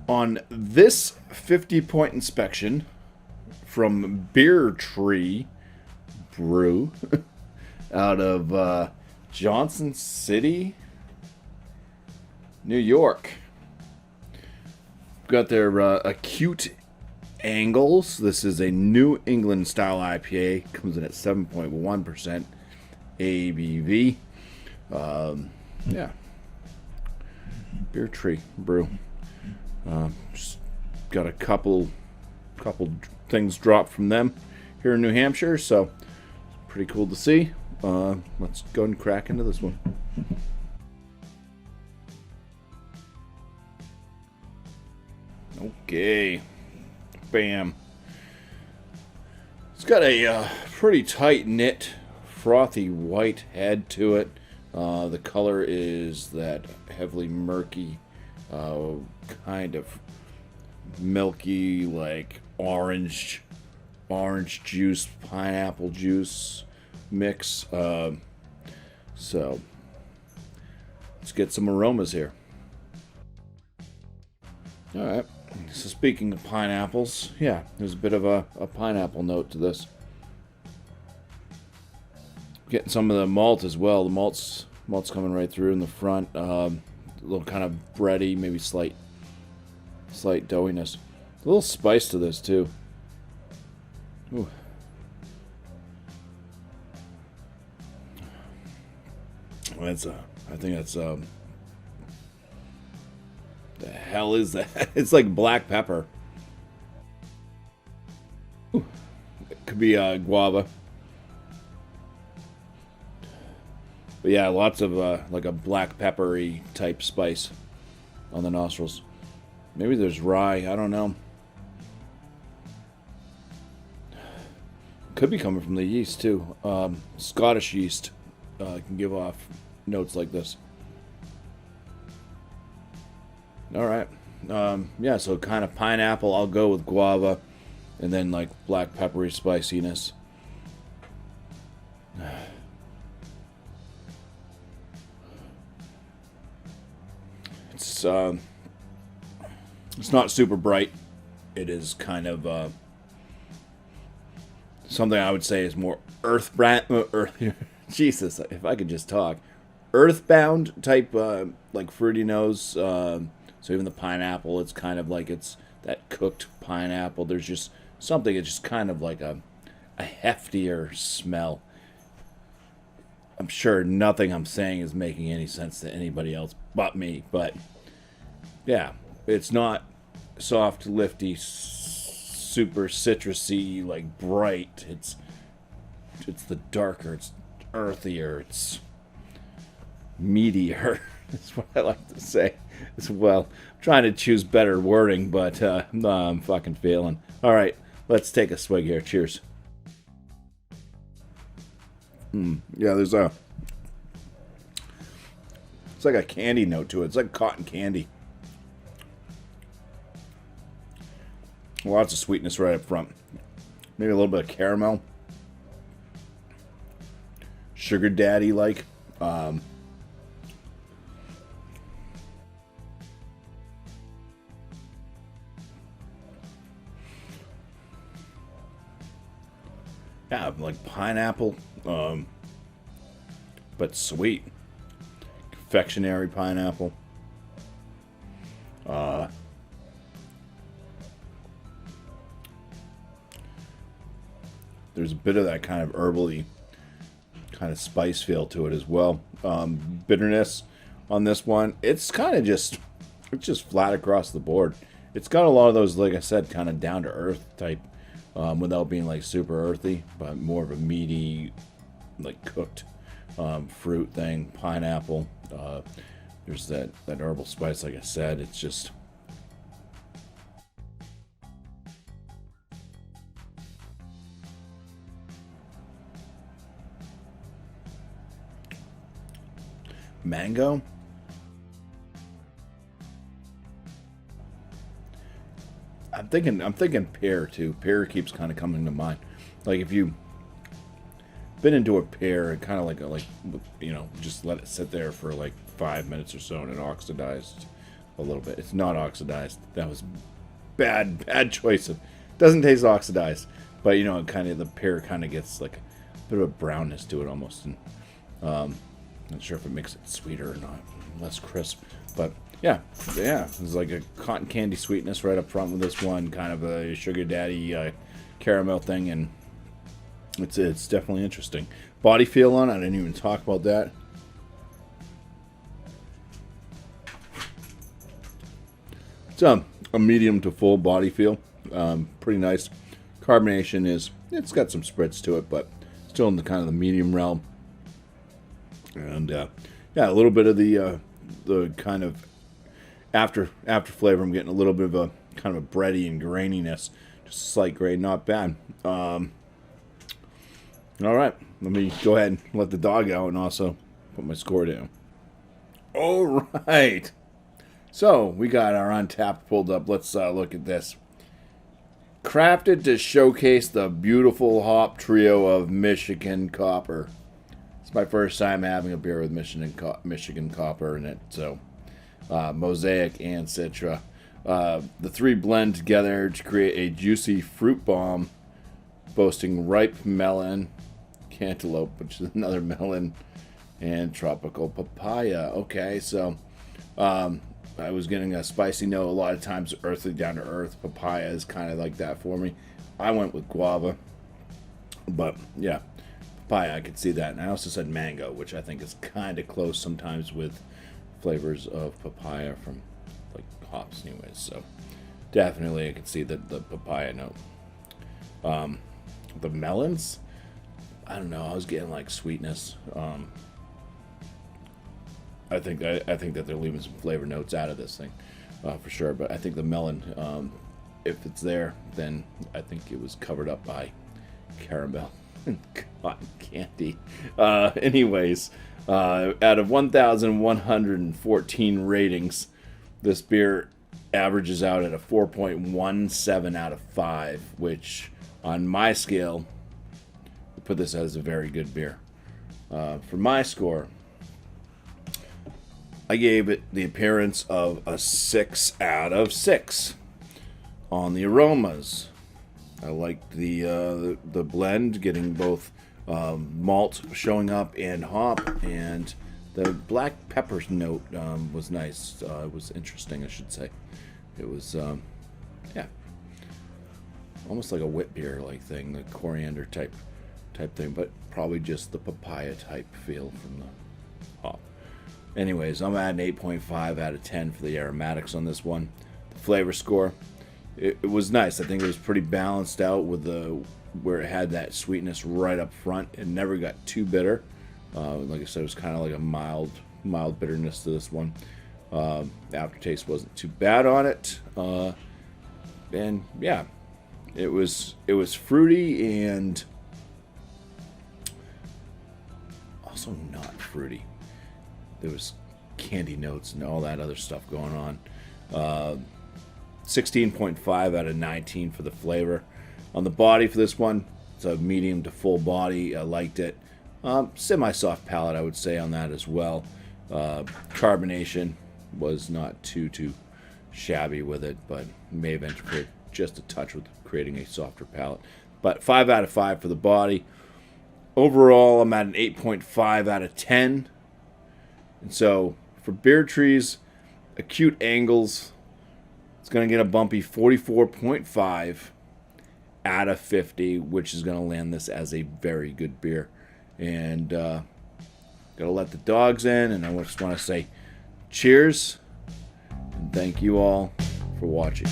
On this 50-point inspection from Beer Tree Brew out of Johnson City, New York. Got their ACUTE angles. This is a New England style IPA. Comes in at 7.1% ABV. Yeah. Beer Tree Brew. Just got a couple things dropped from them here in New Hampshire, so pretty cool to see. Let's go and crack into this one. Okay, bam. It's got a pretty tight knit, frothy white head to it. The color is that heavily murky, kind of milky, like orange juice, pineapple juice mix. So let's get some aromas here. All right. So speaking of pineapples, yeah, there's a bit of a pineapple note to this. Getting some of the malt as well. The malt's coming right through in the front. A little kind of bready, maybe slight doughiness. A little spice to this too. Ooh. I think that's the hell is that? It's like black pepper. Ooh. It could be guava. But yeah, lots of like a black peppery type spice on the nostrils. Maybe there's rye. I don't know. Could be coming from the yeast too. Scottish yeast can give off notes like this. All right. Yeah, so kind of pineapple. I'll go with guava, and then like black peppery spiciness. It's not super bright. It is kind of something I would say is more Jesus, if I could just talk. Earthbound type, like fruity nose. So even the pineapple, it's kind of like it's that cooked pineapple. There's just something, it's just kind of like a heftier smell. I'm sure nothing I'm saying is making any sense to anybody else but me, but yeah, it's not soft, lifty, super citrusy, like bright. It's the darker, it's earthier, it's meatier. That's what I like to say as well. I'm trying to choose better wording, but I'm fucking failing. All right, let's take a swig here. Cheers. Yeah, it's like a candy note to it. It's like cotton candy. Lots of sweetness right up front. Maybe a little bit of caramel. Sugar daddy like. Yeah, like pineapple, but sweet. Confectionery pineapple. There's a bit of that kind of herbally kind of spice feel to it as well. Bitterness on this one. It's kind of just, it's just flat across the board. It's got a lot of those, like I said, kind of down to earth type, without being like super earthy, but more of a meaty, like cooked fruit thing. Pineapple. There's that herbal spice, like I said. It's just mango. I'm thinking pear too. Pear keeps kind of coming to mind. Like if you been into a pear and kind of like you know, just let it sit there for like 5 minutes or so and it oxidized. a little bit. It's not oxidized. That was bad choice. Doesn't taste oxidized, but you know, kind of the pear kind of gets like a bit of a brownness to it almost. And not sure if it makes it sweeter or not, less crisp, but yeah, it's like a cotton candy sweetness right up front with this one, kind of a sugar daddy caramel thing, and it's definitely interesting. Body feel on it, I didn't even talk about that. It's a medium to full body feel, pretty nice. Carbonation it's got some spritz to it, but still in the kind of the medium realm. And yeah, a little bit of the kind of after flavor. I'm getting a little bit of a kind of a bready and graininess, just a slight grain, not bad. All right, let me go ahead and let the dog out and also put my score down. All right, so we got our Untapped pulled up. Let's look at this. Crafted to showcase the beautiful hop trio of Michigan Copper. It's my first time having a beer with Michigan Copper in it, so Mosaic and Citra. The three blend together to create a juicy fruit bomb, boasting ripe melon, cantaloupe, which is another melon, and tropical papaya. Okay, so I was getting a spicy note. A lot of times, earthly, down to earth. Papaya is kind of like that for me. I went with guava, but yeah, papaya, I could see that. And I also said mango, which I think is kind of close sometimes with flavors of papaya from like hops, anyways. So definitely, I could see the papaya note. The melons, I don't know. I was getting like sweetness. I think that they're leaving some flavor notes out of this thing, for sure. But I think the melon, if it's there, then I think it was covered up by caramel and cotton candy. Anyways, out of 1,114 ratings, this beer averages out at a 4.17 out of 5, which on my scale would put this as a very good beer. For my score, I gave it the appearance of a 6 out of 6. On the aromas, I liked the blend, getting both malt showing up and hop, and the black pepper note was nice. It was interesting, I should say. It was, yeah, almost like a wit beer like thing, the coriander type thing, but probably just the papaya type feel from the hop. Anyways, I'm at an 8.5 out of 10 for the aromatics on this one. The flavor score, it was nice. I think it was pretty balanced out with where it had that sweetness right up front. It never got too bitter. Like I said, it was kind of like a mild bitterness to this one. Aftertaste wasn't too bad on it. And yeah, it was fruity and also not fruity. There was candy notes and all that other stuff going on. 16.5 out of 19 for the flavor. On the body for this one, it's a medium to full body. I liked it. Semi-soft palate, I would say, on that as well. Carbonation was not too shabby with it, but may have interfered just a touch with creating a softer palate. But 5 out of 5 for the body. Overall, I'm at an 8.5 out of 10. And so, for Beer Tree's acute angles, it's going to get a bumpy 44.5 out of 50, which is going to land this as a very good beer. And got to let the dogs in, and I just want to say cheers, and thank you all for watching.